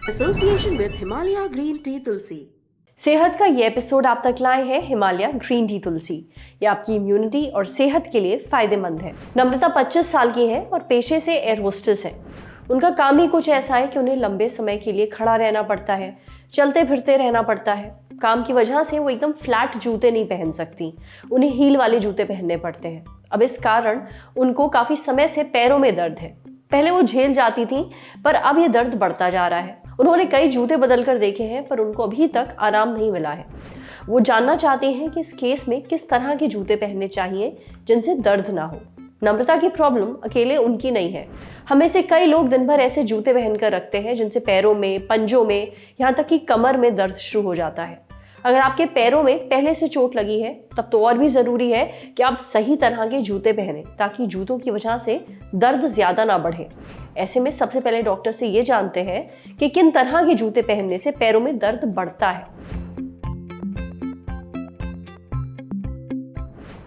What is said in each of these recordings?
Association with Himalaya Green Tea Tulsi. सेहत का ये एपिसोड आप तक लाए हैं हिमालय ग्रीन टी तुलसी। ये आपकी इम्यूनिटी और सेहत के लिए फायदेमंद है। नम्रता 25 साल की हैं और पेशे से एयर होस्टेस हैं। उनका काम ही कुछ ऐसा है कि उन्हें लंबे समय के लिए खड़ा रहना पड़ता है, चलते फिरते रहना पड़ता है। काम की वजह से वो एकदम फ्लैट जूते नहीं पहन सकती, उन्हें हील वाले जूते पहनने पड़ते हैं। अब इस कारण उनको काफ़ी समय से पैरों में दर्द है। पहले वो झेल जाती थी, पर अब ये दर्द बढ़ता जा रहा है। उन्होंने कई जूते बदल कर देखे हैं, पर उनको अभी तक आराम नहीं मिला है। वो जानना चाहते हैं कि इस केस में किस तरह के जूते पहनने चाहिए जिनसे दर्द ना हो। नम्रता की प्रॉब्लम अकेले उनकी नहीं है। हमें से कई लोग दिन भर ऐसे जूते पहनकर रखते हैं जिनसे पैरों में, पंजों में, यहाँ तक कि कमर में दर्द शुरू हो जाता है। अगर आपके पैरों में पहले से चोट लगी है तब तो और भी ज़रूरी है कि आप सही तरह के जूते पहनें, ताकि जूतों की वजह से दर्द ज़्यादा ना बढ़े। ऐसे में सबसे पहले डॉक्टर से ये जानते हैं कि किन तरह के जूते पहनने से पैरों में दर्द बढ़ता है।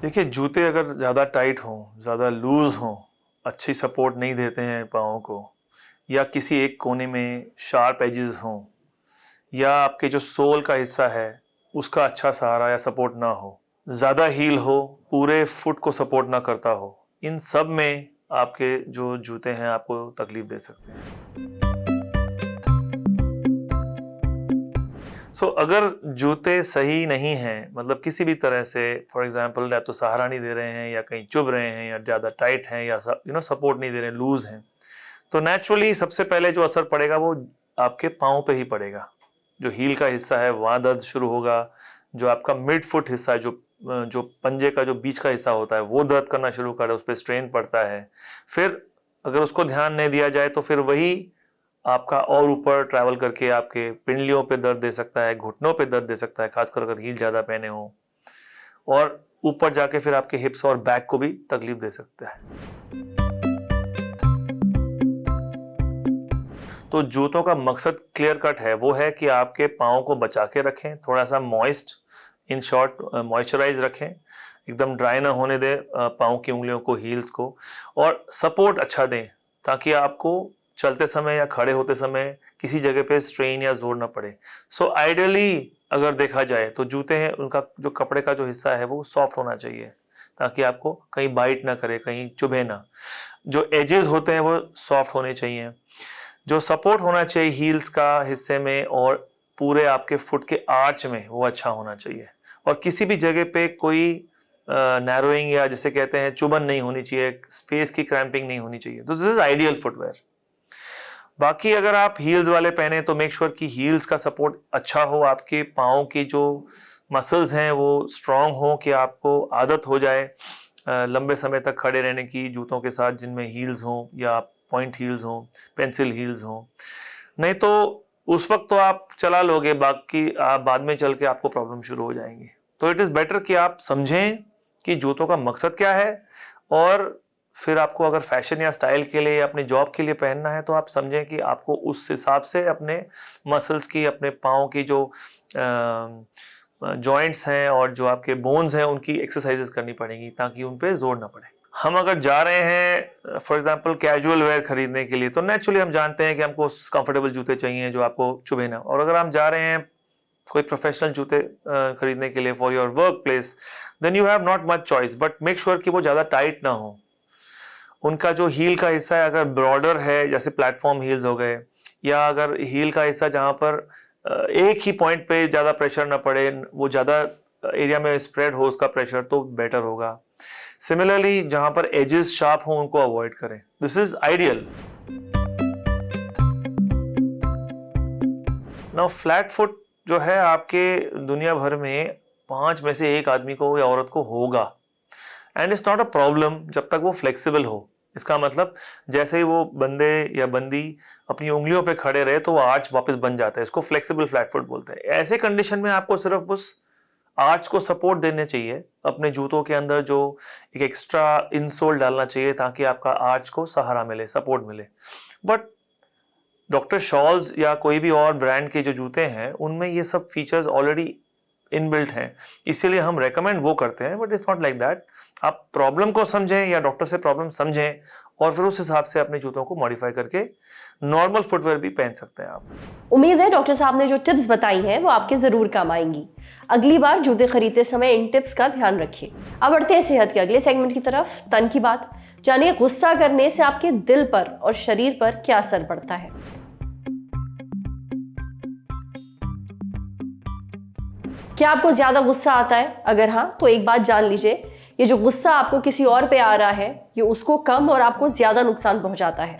देखिए, जूते अगर ज़्यादा टाइट हों, ज़्यादा लूज़ हों, अच्छी सपोर्ट नहीं देते हैं पाँव को, या किसी एक कोने में शार्प एजेस हों, या आपके जो सोल का हिस्सा है उसका अच्छा सहारा या सपोर्ट ना हो, ज़्यादा हील हो, पूरे फुट को सपोर्ट ना करता हो, इन सब में आपके जो जूते हैं आपको तकलीफ दे सकते हैं। अगर जूते सही नहीं हैं, मतलब किसी भी तरह से, फॉर एग्जांपल या तो सहारा नहीं दे रहे हैं, या कहीं चुभ रहे हैं, या ज़्यादा टाइट हैं, या सपोर्ट नहीं दे रहे हैं, लूज हैं, तो नेचुरली सबसे पहले जो असर पड़ेगा वो आपके पाँव पे ही पड़ेगा। जो हील का हिस्सा है वहाँ दर्द शुरू होगा। जो आपका मिड फुट हिस्सा है, जो पंजे का जो बीच का हिस्सा होता है, वो दर्द करना शुरू करे, उस पर स्ट्रेन पड़ता है। फिर अगर उसको ध्यान नहीं दिया जाए तो फिर वही आपका और ऊपर ट्रैवल करके आपके पिंडलियों पे दर्द दे सकता है, घुटनों पे दर्द दे सकता है, खासकर अगर हील ज़्यादा पहने हो, और ऊपर जाके फिर आपके हिप्स और बैक को भी तकलीफ दे सकता है। तो जूतों का मकसद क्लियर कट है, वो है कि आपके पाँव को बचा के रखें, थोड़ा सा मॉइस्ट, इन शॉर्ट मॉइस्चराइज रखें, एकदम ड्राई ना होने दें पाँव की उंगलियों को, हील्स को, और सपोर्ट अच्छा दें ताकि आपको चलते समय या खड़े होते समय किसी जगह पे स्ट्रेन या जोर ना पड़े। आइडियली अगर देखा जाए तो जूते हैं, उनका जो कपड़े का जो हिस्सा है वो सॉफ्ट होना चाहिए ताकि आपको कहीं बाइट ना करे, कहीं चुभे ना। जो एजेस होते हैं वो सॉफ्ट होने चाहिए। जो सपोर्ट होना चाहिए हील्स का हिस्से में और पूरे आपके फुट के आर्च में, वो अच्छा होना चाहिए, और किसी भी जगह पे कोई नैरोइंग या जिसे कहते हैं चुभन नहीं होनी चाहिए, स्पेस की क्रैम्पिंग नहीं होनी चाहिए। तो दिस इज आइडियल फुटवेयर। बाकी अगर आप हील्स वाले पहने तो मेक श्योर कि हील्स का सपोर्ट अच्छा हो, आपके पाँव की जो मसल्स हैं वो स्ट्रांग हो, कि आपको आदत हो जाए लंबे समय तक खड़े रहने की जूतों के साथ जिनमें हील्स हों, या पॉइंट हील्स हों, पेंसिल हील्स हों। नहीं तो उस वक्त तो आप चला लोगे, बाकी बाद में चल के आपको प्रॉब्लम शुरू हो जाएंगी। तो इट इज़ बेटर कि आप समझें कि जूतों का मकसद क्या है, और फिर आपको अगर फैशन या स्टाइल के लिए या अपनी जॉब के लिए पहनना है तो आप समझें कि आपको उस हिसाब से अपने मसल्स की, अपने पाँव की जो जॉइंट्स हैं और जो आपके बोन्स हैं उनकी एक्सरसाइजेस करनी पड़ेंगी ताकि उन पे जोर ना पड़े। हम अगर जा रहे हैं फॉर एग्जांपल कैजुअल वेयर खरीदने के लिए तो नेचुरली हम जानते हैं कि हमको कंफर्टेबल जूते चाहिए जो आपको चुभे ना। और अगर हम जा रहे हैं कोई प्रोफेशनल जूते खरीदने के लिए for your work place, then you have not much choice, but make sure कि वो ज़्यादा टाइट ना हो। उनका जो हील का हिस्सा है अगर ब्रॉडर है, जैसे प्लेटफॉर्म हील्स हो गए, या अगर हील का हिस्सा जहाँ पर एक ही पॉइंट पे ज़्यादा प्रेशर ना पड़े, वो ज़्यादा एरिया में स्प्रेड हो उसका प्रेशर, तो बेटर होगा। सिमिलरली जहाँ पर एजेस शार्प हो उनको अवॉइड करें। This is ideal. Now flat foot जो है आपके दुनिया भर में 5 में से 1 आदमी को या औरत को होगा, and it's not a problem जब तक वो फ्लेक्सिबल हो। इसका मतलब जैसे ही वो बंदे या बंदी अपनी उंगलियों पे खड़े रहे तो वो आर्च वापस बन जाता है, इसको फ्लेक्सिबल फ्लैट फुट बोलते हैं। ऐसे कंडीशन में आपको सिर्फ उस आर्च को सपोर्ट देने चाहिए, अपने जूतों के अंदर जो एक एक्स्ट्रा इंसोल डालना चाहिए ताकि आपका आर्च को सहारा मिले, सपोर्ट मिले। बट डॉक्टर शॉल्स या कोई भी और ब्रांड के जो जूते हैं उनमें ये सब फीचर्स ऑलरेडी इनबिल्ट हैं, इसीलिए हम रेकमेंड वो करते हैं, but it's not like that. आप प्रॉब्लम को समझें या डॉक्टर से प्रॉब्लम समझें और फिर उस हिसाब से अपने जूतों को मॉडिफाई करके नॉर्मल फुटवेयर भी पहन सकते हैं आप। उम्मीद है डॉक्टर साहब ने जो टिप्स बताई हैं वो आपके ज़रूर काम आएंगी। अगली बार जूते खरीदते समय इन टिप्स का ध्यान रखिए। अब बढ़ते हैं सेहत के अगले सेगमेंट की तरफ, तन की बात। जानिए गुस्सा करने से आपके दिल पर और शरीर पर क्या असर पड़ता है। क्या आपको ज्यादा गुस्सा आता है? अगर हाँ तो एक बात जान लीजिए, ये जो गुस्सा आपको किसी और पे आ रहा है ये उसको कम और आपको ज्यादा नुकसान पहुंचाता है।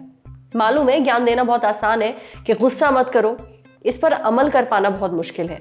मालूम है ज्ञान देना बहुत आसान है कि गुस्सा मत करो, इस पर अमल कर पाना बहुत मुश्किल है।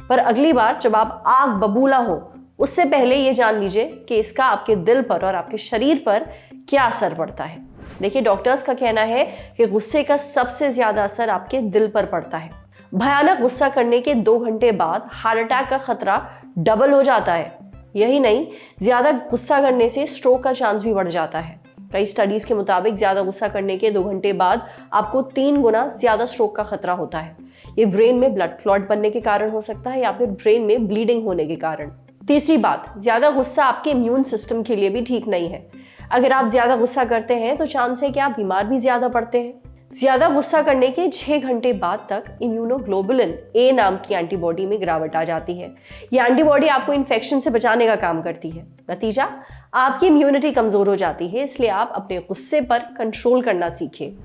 पर अगली बार जब आप आग बबूला हो उससे पहले ये जान लीजिए कि इसका आपके दिल पर और आपके शरीर पर क्या असर पड़ता है। देखिए डॉक्टर्स का कहना है कि गुस्से का सबसे ज्यादा असर आपके दिल पर पड़ता है। भयानक गुस्सा करने के 2 घंटे बाद हार्ट अटैक का खतरा डबल हो जाता है। यही नहीं, ज्यादा गुस्सा करने से स्ट्रोक का चांस भी बढ़ जाता है। कई स्टडीज के मुताबिक ज्यादा गुस्सा करने के 2 घंटे बाद आपको 3 गुना ज्यादा स्ट्रोक का खतरा होता है। ये ब्रेन में ब्लड क्लॉट बनने के कारण हो सकता है या फिर ब्रेन में ब्लीडिंग होने के कारण। तीसरी बात, ज्यादा गुस्सा आपके इम्यून सिस्टम के लिए भी ठीक नहीं है। अगर आप ज्यादा गुस्सा करते हैं तो चांस है कि आप बीमार भी ज्यादा पड़ते हैं। ज्यादा गुस्सा करने के 6 घंटे बाद तक इम्यूनोग्लोबुलिन ए नाम की एंटीबॉडी में गिरावट आ जाती है। ये एंटीबॉडी आपको इन्फेक्शन से बचाने का काम करती है। नतीजा, आपकी इम्यूनिटी कमजोर हो जाती है। इसलिए आप अपने गुस्से पर कंट्रोल करना सीखिए।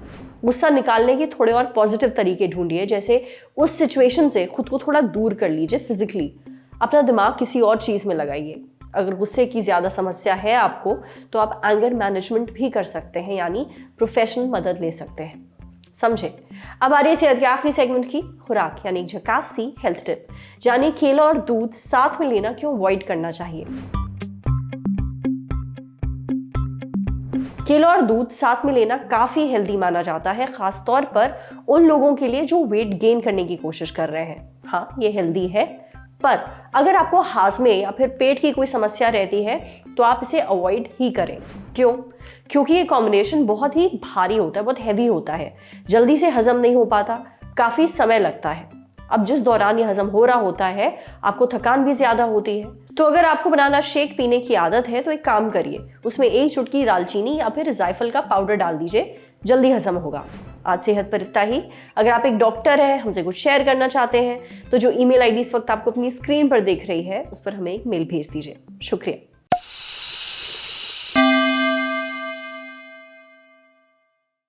गुस्सा निकालने के थोड़े और पॉजिटिव तरीके ढूंढिए, जैसे उस सिचुएशन से खुद को थोड़ा दूर कर लीजिए फिजिकली। अपना दिमाग किसी और चीज में लगाइए। अगर गुस्से की ज़्यादा समस्या है आपको तो आप एंगर मैनेजमेंट भी कर सकते हैं, यानी प्रोफेशनल मदद ले सकते हैं। समझे। अब आ रही है सेहत के आखिरी सेगमेंट की, खुराक, यानी एक झकास सी हेल्थ टिप। जानिए केला और दूध साथ में लेना क्यों अवॉइड करना चाहिए। केला और दूध साथ में लेना काफी हेल्दी माना जाता है, खास तौर पर उन लोगों के लिए जो वेट गेन करने की कोशिश कर रहे हैं। हाँ, ये हेल्दी है, पर अगर आपको हाजमे या फिर पेट की कोई समस्या रहती है तो आप इसे अवॉइड ही करें। क्यों? क्योंकि ये कॉम्बिनेशन बहुत ही भारी होता है, बहुत हैवी होता है, जल्दी से हजम नहीं हो पाता, काफ़ी समय लगता है। अब जिस दौरान ये हजम हो रहा होता है आपको थकान भी ज़्यादा होती है। तो अगर आपको बनाना शेक पीने की आदत है तो एक काम करिए, उसमें 1 चुटकी दालचीनी या फिर जायफल का पाउडर डाल दीजिए, जल्दी हजम होगा। आज सेहत पर इतना ही। अगर आप एक डॉक्टर हैं, हमसे कुछ शेयर करना चाहते हैं तो जो ईमेल आईडी इस वक्त आपको अपनी स्क्रीन पर देख रही है उस पर हमें एक मेल भेज दीजिए। शुक्रिया।